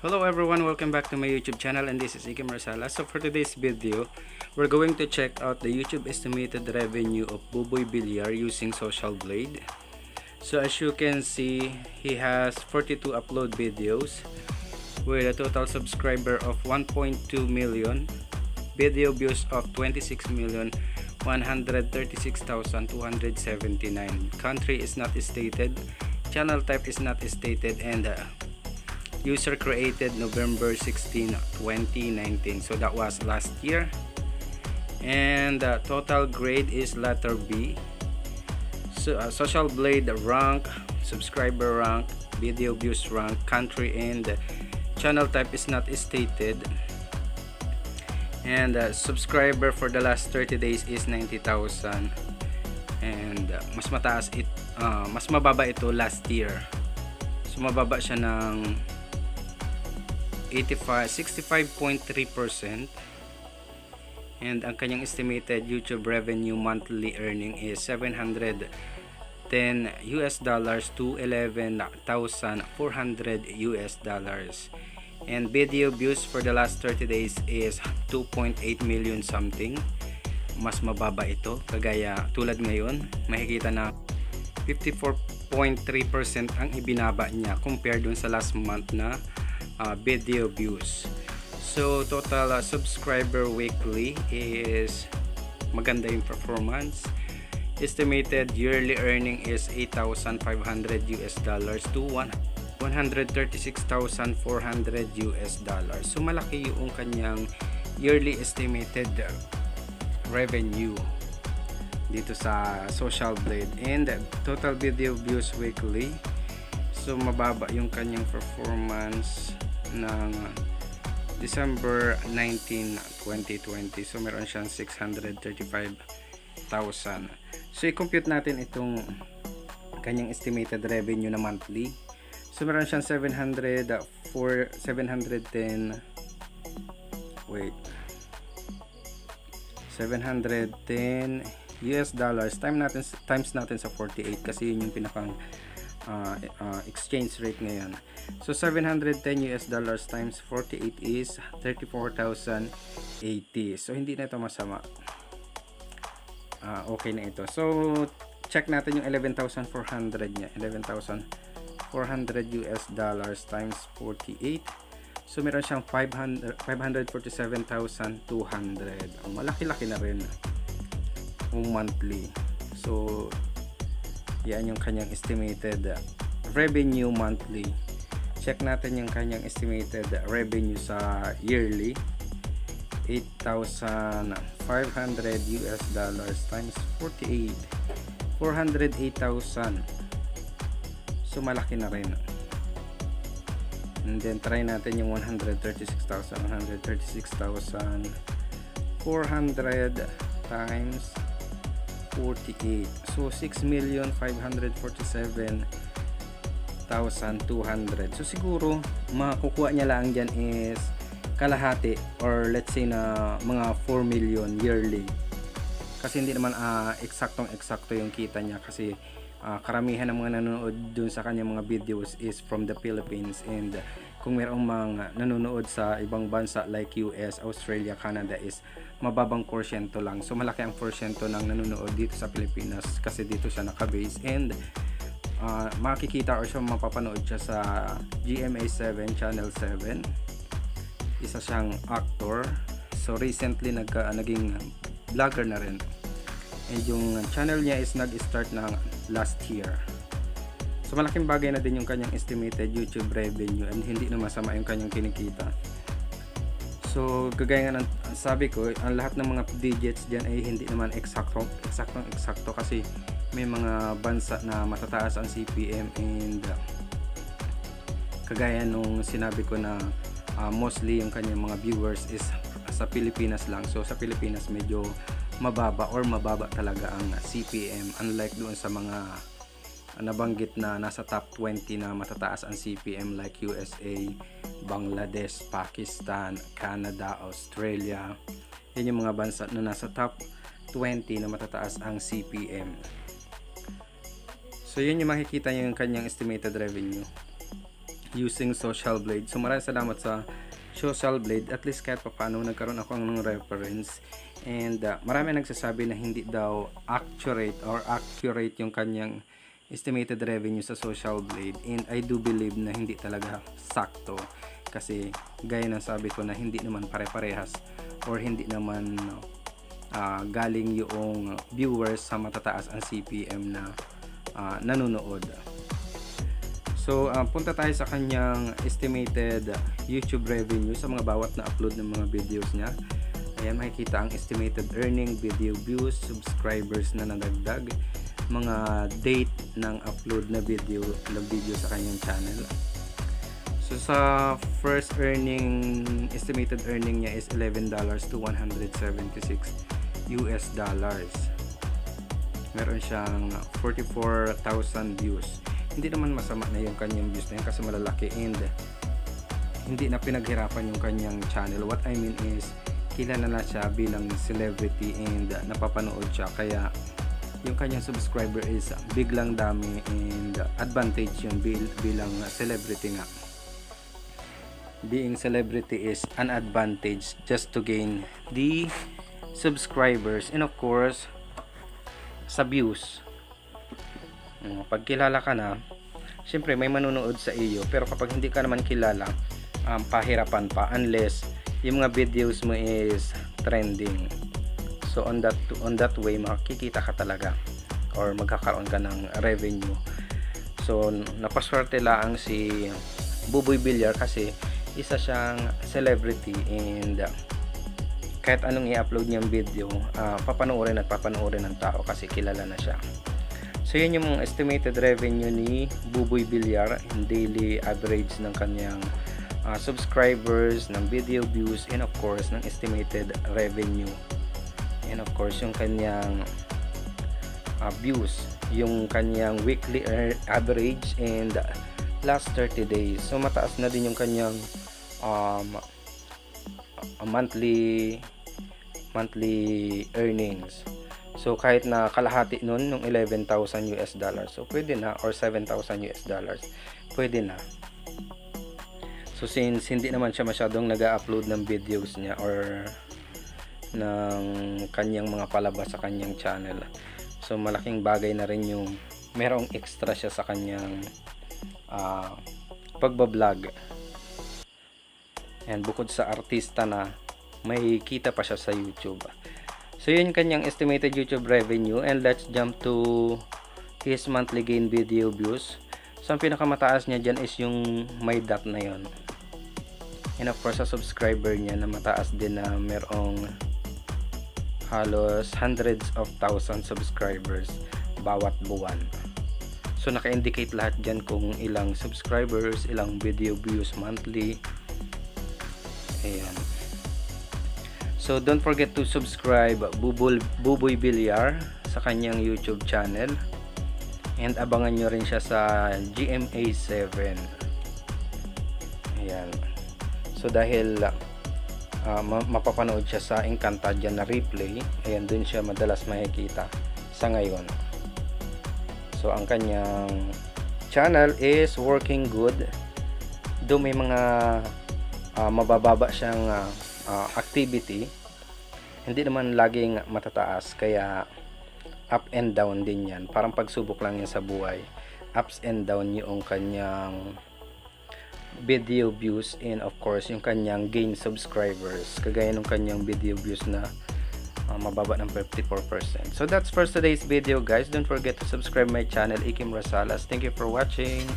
Hello everyone, welcome back to my YouTube channel, and this is Ike Marsala. So for today's video, we're going to check out the YouTube estimated revenue of Buboy Villar using Social Blade. So as you can see, he has 42 upload videos with a total subscriber of 1.2 million, video views of 26,136,279. Country is not stated, channel type is not stated, and user created November 16, 2019. So that was last year. And total grade is letter B. So Social Blade rank, subscriber rank, video views rank, country and channel type is not stated. And subscriber for the last 30 days is 90,000. And mas mababa ito last year. So mababa siya ng 65.3%, and ang kanyang estimated YouTube revenue monthly earning is $710 to $11,400, and video views for the last 30 days is 2.8 million something. Mas mababa ito, kagaya tulad ngayon makikita na 54.3% ang ibinaba niya compared dun sa last month na video views. So total subscriber weekly is maganda yung performance. Estimated yearly earning is $8,500 to $136,400. So malaki yung kanyang yearly estimated revenue dito sa Social Blade. And total video views weekly, so mababa yung kanyang performance ng December 19, 2020. So meron siyang 635,000. So i-compute natin itong kanyang estimated revenue na monthly. So meron siyang 710 US dollars times natin sa 48 kasi yun yung pinakang exchange rate ngayon. So 710 US dollars times 48 is 34,080. So hindi na ito masama. Okay na ito. So check natin yung 11,400 niya. 11,400 US dollars times 48. So meron siyang 547,200. Malaki-laki na rin monthly. So yan yung kanyang estimated revenue monthly. Check natin yung kanyang estimated revenue sa yearly. 8,500 US dollars times 48, 408,000. So malaki na rin. And then try natin yung 136,400 times 48. So 6,547,200. So siguro makukuha niya lang dyan is kalahati, or let's say na mga 4 million yearly. Kasi hindi naman eksaktong yung kita niya, kasi karamihan ng mga nanonood dun sa kanyang mga videos is from the Philippines, and kung mayroong mga nanonood sa ibang bansa like US, Australia, Canada is mababang porsyento lang. So malaki ang porsyento ng nanonood dito sa Pilipinas kasi dito siya nakabase, and makikita or siya mapapanood siya sa GMA7 Channel 7. Isa siyang actor. So recently naging vlogger na rin. And yung channel niya is nag-start na last year. So malaking bagay na din yung kanyang estimated YouTube revenue, and hindi na masama yung kanyang kinikita. So gagaya nga ng sabi ko, ang lahat ng mga digits diyan ay hindi naman eksakto kasi may mga bansa na matataas ang CPM, and kagaya nung sinabi ko na mostly yung kanyang mga viewers is sa Pilipinas lang. So sa Pilipinas medyo mababa talaga ang CPM, unlike doon sa mga nabanggit na nasa top 20 na matataas ang CPM like USA, Bangladesh, Pakistan, Canada, Australia. Yan yung mga bansa na nasa top 20 na matataas ang CPM. So yun yung makikita nyo yung kanyang estimated revenue. using Social Blade. So maraming salamat sa Social Blade, at least kahit paano nagkaroon ako ng reference. And marami nagsasabi na hindi daw accurate yung kanyang estimated revenue sa Social Blade, and I do believe na hindi talaga sakto, kasi gaya ng sabi ko na hindi naman pare-parehas or hindi naman galing yung viewers sa matataas ang CPM na nanonood. So punta tayo sa kanyang estimated YouTube revenue sa mga bawat na upload ng mga videos niya. Ayan, makikita ang estimated earning, video views, subscribers na nadagdag, mga date ng upload na video sa kanyang channel. So sa first estimated earning niya is $11 to $176 US dollars. Meron siyang 44,000 views. Hindi naman masama na yung kanyang views na yun kasi malalaki, and hindi na pinaghirapan yung kanyang channel. What I mean is, kilala na siya bilang celebrity and napapanood siya, kaya yung kanyang subscriber is biglang dami, and advantage yun bilang celebrity nga. Being celebrity is an advantage just to gain the subscribers and of course sa views. Pag kilala ka na, syempre may manonood sa iyo, pero kapag hindi ka naman kilala, pahirapan pa unless yung mga videos mo is trending. So on that way makikita ka talaga or magkakaroon ka ng revenue. So napaswerte lang si Buboy Villar kasi isa siyang celebrity, and kahit anong i-upload niyang video, papanoorin ng tao kasi kilala na siya. So yun yung estimated revenue ni Buboy Villar in daily average ng kanyang subscribers, ng video views, and of course ng estimated revenue, and of course yung kanyang views, yung kanyang weekly average and last 30 days. So mataas na din yung kanyang monthly earnings. So kahit na kalahati nun nung 11,000 US dollars, so pwede na, or 7,000 US dollars, pwede na. So since hindi naman siya masyadong nag-upload ng videos niya or ng kanyang mga palabas sa kanyang channel, so malaking bagay na rin yung merong extra siya sa kanyang pagbablog. And bukod sa artista na, may kita pa siya sa YouTube. So yun kanyang estimated YouTube revenue, and let's jump to his monthly gain video views. So ang pinakamataas niya dyan is yung may dot na yon, and of course sa subscriber niya na mataas din na merong halos hundreds of thousand subscribers bawat buwan. So naka-indicate lahat dyan kung ilang subscribers, ilang video views monthly. Ayan. So don't forget to subscribe Buboy Villar sa kanyang YouTube channel, and abangan nyo rin siya sa GMA7. Ayan. So dahil mapapanood siya sa Encantadia na replay, ayan, dun siya madalas makikita sa ngayon. So ang kanyang channel is working good, do may mga mabababa siyang activity, hindi naman laging matataas, kaya up and down din yan, parang pagsubok lang yan sa buhay, ups and down yung kanyang video views, and of course yung kanyang gain subscribers, kagaya ng kanyang video views na mababa ng 54%. So that's for today's video guys. Don't forget to subscribe my channel, Ikim Rosales. Thank you for watching.